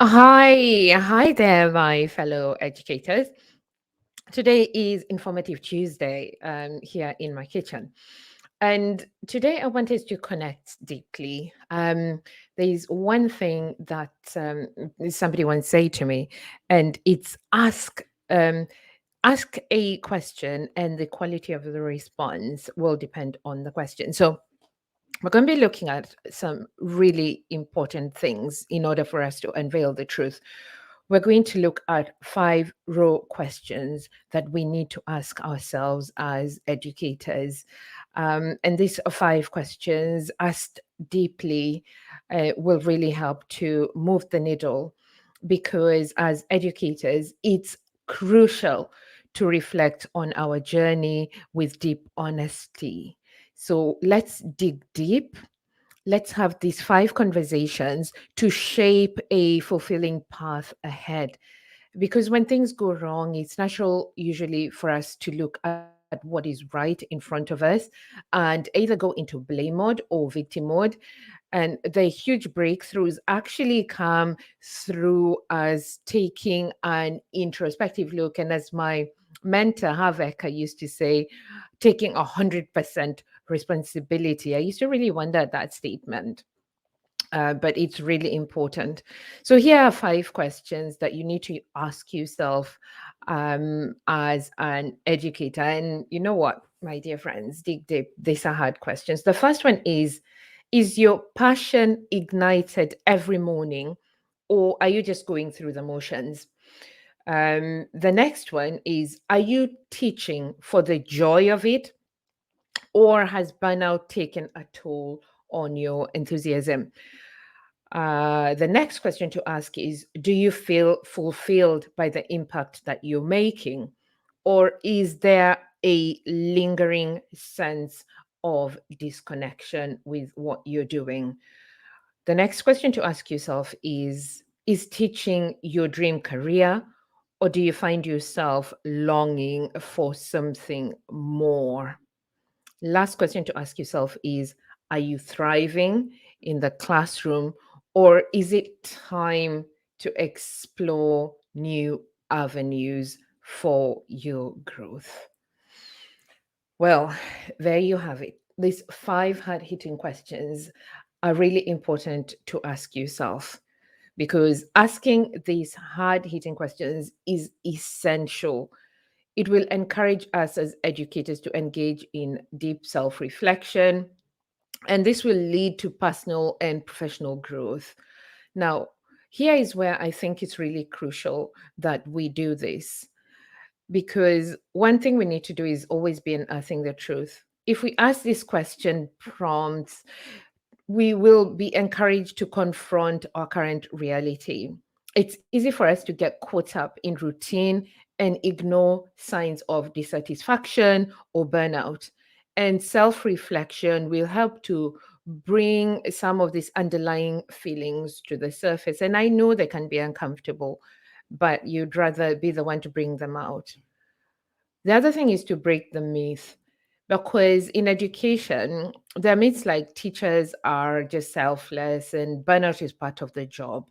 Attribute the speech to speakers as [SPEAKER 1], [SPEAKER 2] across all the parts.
[SPEAKER 1] Hi there, my fellow educators. Today is Informative Tuesday here in my kitchen. And today I wanted to connect deeply. There's one thing that somebody once said to me, and it's ask a question, and the quality of the response will depend on the question. So we're going to be looking at some really important things in order for us to unveil the truth. We're going to look at five raw questions that we need to ask ourselves as educators. And these five questions, asked deeply, will really help to move the needle because, as educators, it's crucial to reflect on our journey with deep honesty. So let's dig deep. Let's have these five conversations to shape a fulfilling path ahead. Because when things go wrong, it's natural usually for us to look at what is right in front of us and either go into blame mode or victim mode. And the huge breakthroughs actually come through us taking an introspective look. And as my mentor, Haveka, used to say, taking 100% responsibility. I used to really wonder at that statement. But it's really important. So here are five questions that you need to ask yourself as an educator. And you know what, my dear friends, dig deep. These are hard questions. The first one is your passion ignited every morning, or are you just going through the motions? The next one is, are you teaching for the joy of it, or has burnout taken a toll on your enthusiasm? The next question to ask is, do you feel fulfilled by the impact that you're making? Or is there a lingering sense of disconnection with what you're doing? The next question to ask yourself is teaching your dream career, or do you find yourself longing for something more? Last question to ask yourself is, are you thriving in the classroom, or is it time to explore new avenues for your growth? Well, there you have it. These five hard hitting questions are really important to ask yourself because asking these hard hitting questions is essential. It will encourage us as educators to engage in deep self reflection, and this will lead to personal and professional growth. Now, here is where I think it's really crucial that we do this, because one thing we need to do is always be unearthing the truth. If we ask this question prompts, we will be encouraged to confront our current reality. It's easy for us to get caught up in routine and ignore signs of dissatisfaction or burnout. And self reflection will help to bring some of these underlying feelings to the surface. And I know they can be uncomfortable, but you'd rather be the one to bring them out. The other thing is to break the myth, because in education, there are myths like teachers are just selfless and burnout is part of the job.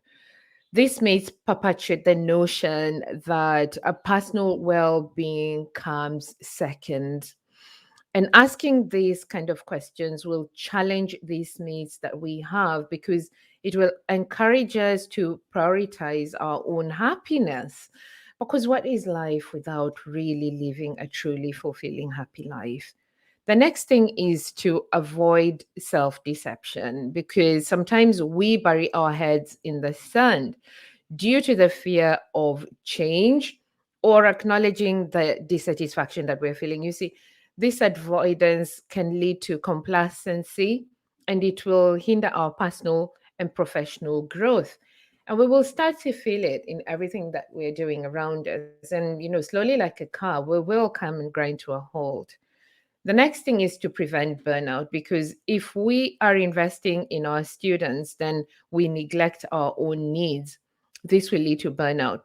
[SPEAKER 1] These myths perpetuate the notion that a personal well being comes second. And asking these kind of questions will challenge these myths that we have, because it will encourage us to prioritize our own happiness. Because what is life without really living a truly fulfilling, happy life? The next thing is to avoid self deception, because sometimes we bury our heads in the sand due to the fear of change or acknowledging the dissatisfaction that we're feeling. You see, this avoidance can lead to complacency, and it will hinder our personal and professional growth. And we will start to feel it in everything that we're doing around us. And, slowly like a car, we will come and grind to a halt. The next thing is to prevent burnout, because if we are investing in our students, then we neglect our own needs. This will lead to burnout.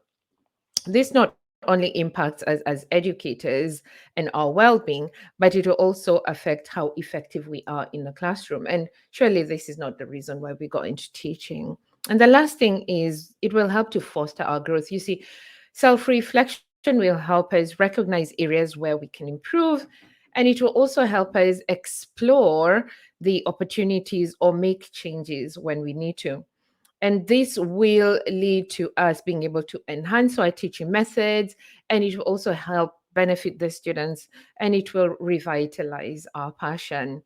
[SPEAKER 1] This not only impacts us as educators and our well being, but it will also affect how effective we are in the classroom. And surely this is not the reason why we got into teaching. And the last thing is it will help to foster our growth. You see, self reflection will help us recognize areas where we can improve, and it will also help us explore the opportunities or make changes when we need to. And this will lead to us being able to enhance our teaching methods, and it will also help benefit the students, and it will revitalize our passion.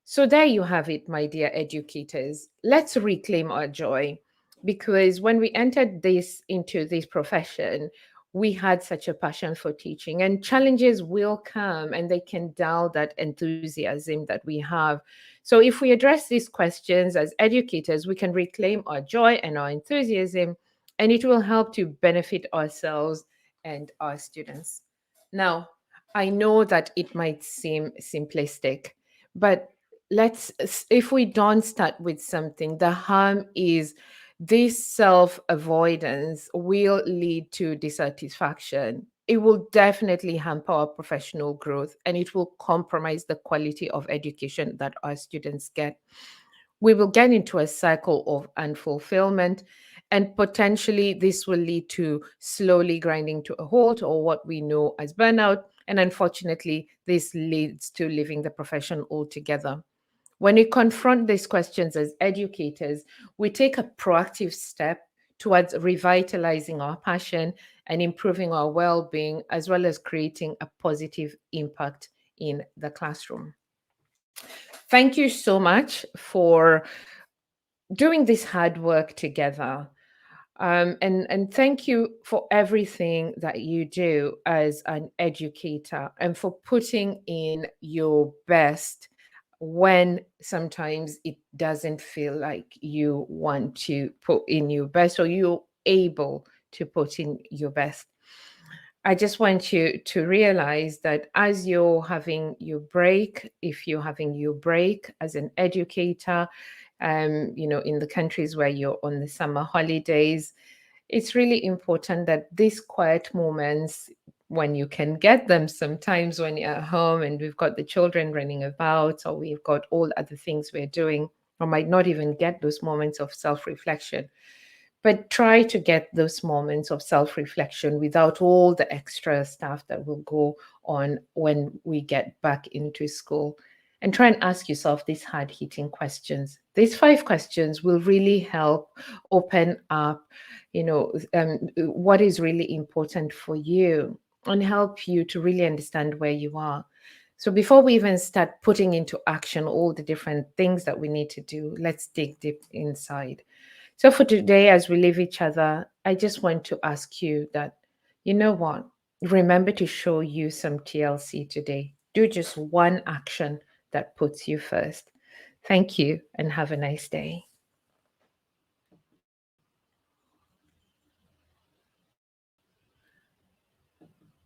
[SPEAKER 1] So there you have it, my dear educators. Let's reclaim our joy, because when we entered this into this profession, we had such a passion for teaching, and challenges will come and they can dull that enthusiasm that we have. So if we address these questions as educators, we can reclaim our joy and our enthusiasm, and it will help to benefit ourselves and our students. Now, I know that it might seem simplistic, but if we don't start with something, the harm is this self avoidance will lead to dissatisfaction. It will definitely hamper our professional growth, and it will compromise the quality of education that our students get. We will get into a cycle of unfulfillment, and potentially this will lead to slowly grinding to a halt, or what we know as burnout. And unfortunately, this leads to leaving the profession altogether. When we confront these questions as educators, we take a proactive step towards revitalizing our passion and improving our well being, as well as creating a positive impact in the classroom. Thank you so much for doing this hard work together. And thank you for everything that you do as an educator, and for putting in your best when sometimes it doesn't feel like you want to put in your best, or you're able to put in your best. I just want you to realize that as you're having your break, if you're having your break as an educator, in the countries where you're on the summer holidays, it's really important that these quiet moments, when you can get them, sometimes when you're at home and we've got the children running about, or we've got all other things we're doing, or might not even get those moments of self reflection. But try to get those moments of self reflection without all the extra stuff that will go on when we get back into school. And try and ask yourself these hard hitting questions. These 5 questions will really help open up, what is really important for you, and help you to really understand where you are. So before we even start putting into action all the different things that we need to do, let's dig deep inside. So for today, as we leave each other, I just want to ask you that, you know what? Remember to show you some TLC today. Do just one action that puts you first. Thank you and have a nice day.